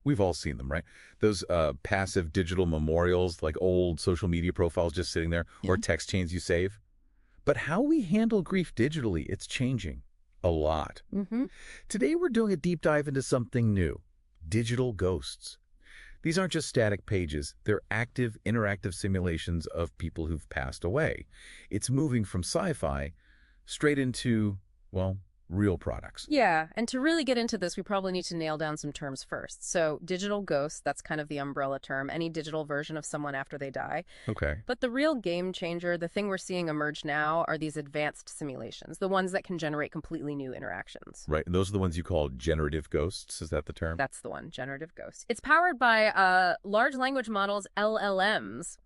We've all seen them, right? Those passive digital memorials, like old social media profiles just sitting there, or Yeah. text chains you save. But how we handle grief digitally, it's changing a lot. Mm-hmm. Today, we're doing a deep dive into something new, digital ghosts. These aren't just static pages. They're active, interactive simulations of people who've passed away. It's moving from sci-fi straight into, well, real products. Yeah, and to really get into this, we probably need to nail down some terms first. So, digital ghost, that's kind of the umbrella term, any digital version of someone after they die. Okay. But the real game changer, the thing we're seeing emerge now, are these advanced simulations, the ones that can generate completely new interactions. Right. And those are the ones you call generative ghosts. Is that the term? That's the one, generative ghosts. It's powered by large language models, LLMs.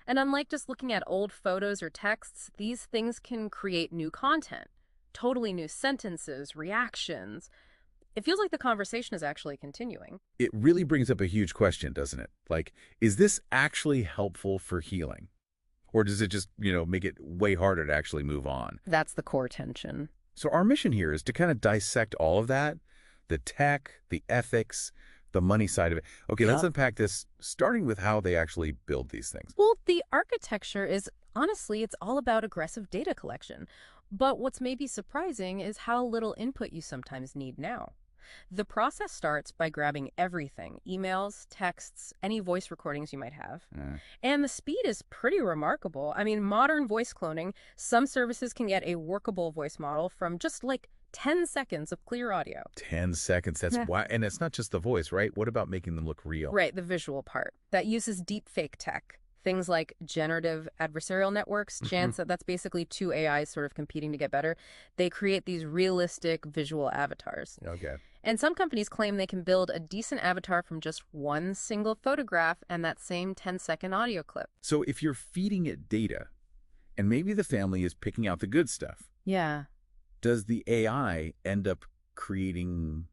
And unlike just looking at old photos or texts, these things can create new content, totally new sentences, reactions. It feels like the conversation is actually continuing. It really brings up a huge question, doesn't it? Like, is this actually helpful for healing? Or does it just, make it way harder to actually move on? That's the core tension. So our mission here is to kind of dissect all of that, the tech, the ethics, the money side of it. Okay, let's Yep. unpack this, starting with how they actually build these things. Well, the architecture is, honestly, it's all about aggressive data collection. But what's maybe surprising is how little input you sometimes need now. The process starts by grabbing everything, emails, texts, any voice recordings you might have. Uh, And the speed is pretty remarkable. I mean, modern voice cloning, some services can get a workable voice model from just like 10 seconds of clear audio. 10 seconds, that's Yeah. why. And it's not just the voice, right? What about making them look real? Right, the visual part. That uses deepfake tech. Things like generative adversarial networks, chance that's basically two AIs sort of competing to get better. They create these realistic visual avatars. Okay. And some companies claim they can build a decent avatar from just one single photograph and that same 10-second audio clip. So if you're feeding it data, and maybe the family is picking out the good stuff, Yeah. does the AI end up creating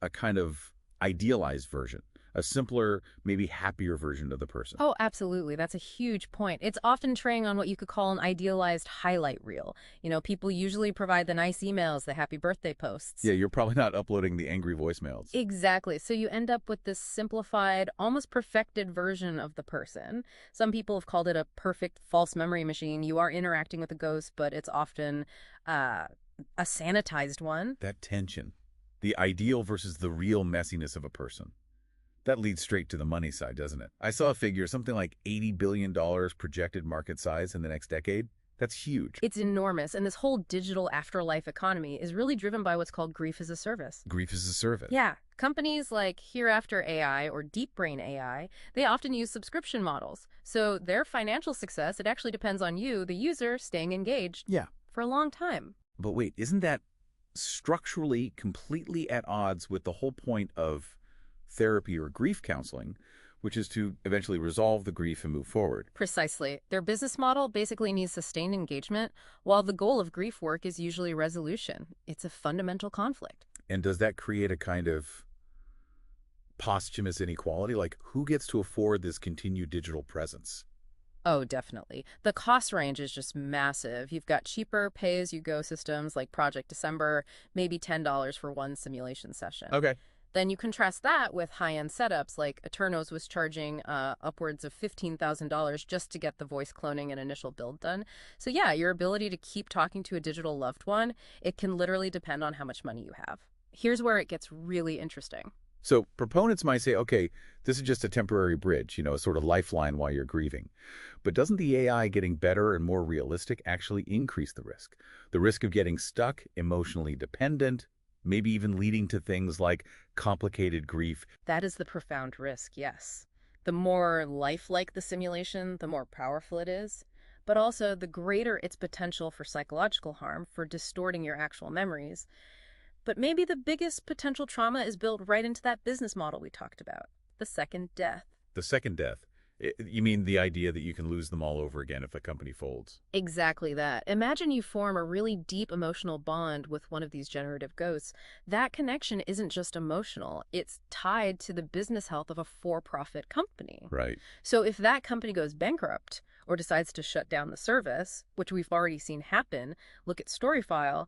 a kind of idealized version, a simpler, maybe happier version of the person? Oh, absolutely. That's a huge point. It's often training on what you could call an idealized highlight reel. People usually provide the nice emails, the happy birthday posts. Yeah, you're probably not uploading the angry voicemails. Exactly. So you end up with this simplified, almost perfected version of the person. Some people have called it a perfect false memory machine. You are interacting with a ghost, but it's often a sanitized one. That tension, the ideal versus the real messiness of a person. That leads straight to the money side, doesn't it? I saw a figure, something like $80 billion projected market size in the next decade. That's huge. It's enormous. And this whole digital afterlife economy is really driven by what's called grief as a service. Grief as a service. Yeah. Companies like Hereafter AI or Deep Brain AI, they often use subscription models. So their financial success, it actually depends on you, the user, staying engaged Yeah. for a long time. But wait, isn't that structurally completely at odds with the whole point of therapy or grief counseling, which is to eventually resolve the grief and move forward? Precisely. Their business model basically needs sustained engagement, while the goal of grief work is usually resolution. It's a fundamental conflict. And does that create a kind of posthumous inequality? Like, who gets to afford this continued digital presence? Oh, definitely. The cost range is just massive. You've got cheaper pay-as-you-go systems like Project December, maybe $10 for one simulation session. Okay. Then you contrast that with high-end setups like Eternos was charging upwards of $15,000 just to get the voice cloning and initial build done. So yeah, your ability to keep talking to a digital loved one, it can literally depend on how much money you have. Here's where it gets really interesting. So proponents might say, okay, this is just a temporary bridge, a sort of lifeline while you're grieving. But doesn't the AI getting better and more realistic actually increase the risk? The risk of getting stuck, emotionally dependent, maybe even leading to things like complicated grief. That is the profound risk, yes. The more lifelike the simulation, the more powerful it is, but also the greater its potential for psychological harm, for distorting your actual memories. But maybe the biggest potential trauma is built right into that business model we talked about, the second death. The second death. You mean the idea that you can lose them all over again if a company folds? Exactly that. Imagine you form a really deep emotional bond with one of these generative ghosts. That connection isn't just emotional. It's tied to the business health of a for-profit company. Right. So if that company goes bankrupt or decides to shut down the service, which we've already seen happen, look at Storyfile,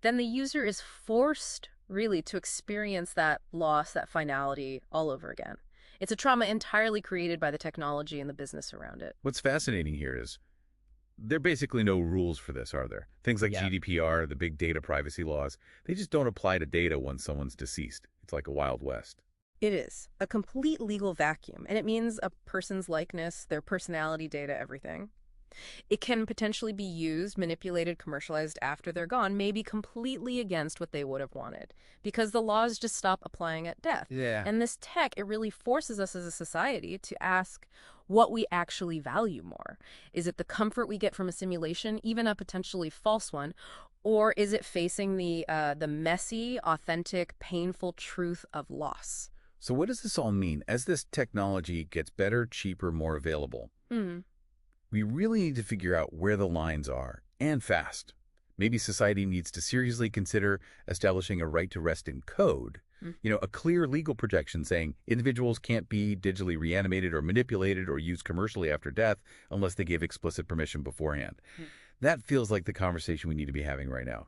then the user is forced really, to experience that loss, that finality all over again. It's a trauma entirely created by the technology and the business around it. What's fascinating here is there are basically no rules for this, are there? Things like Yeah. GDPR, the big data privacy laws, they just don't apply to data once someone's deceased. It's like a Wild West. It is a complete legal vacuum, and it means a person's likeness, their personality data, everything. It can potentially be used, manipulated, commercialized after they're gone, maybe completely against what they would have wanted, because the laws just stop applying at death. Yeah. And this tech, it really forces us as a society to ask what we actually value more. Is it the comfort we get from a simulation, even a potentially false one, or is it facing the messy, authentic, painful truth of loss? So what does this all mean? As this technology gets better, cheaper, more available, Hmm. we really need to figure out where the lines are, and fast. Maybe society needs to seriously consider establishing a right to rest in code. A clear legal projection saying individuals can't be digitally reanimated or manipulated or used commercially after death unless they give explicit permission beforehand. Mm. That feels like the conversation we need to be having right now.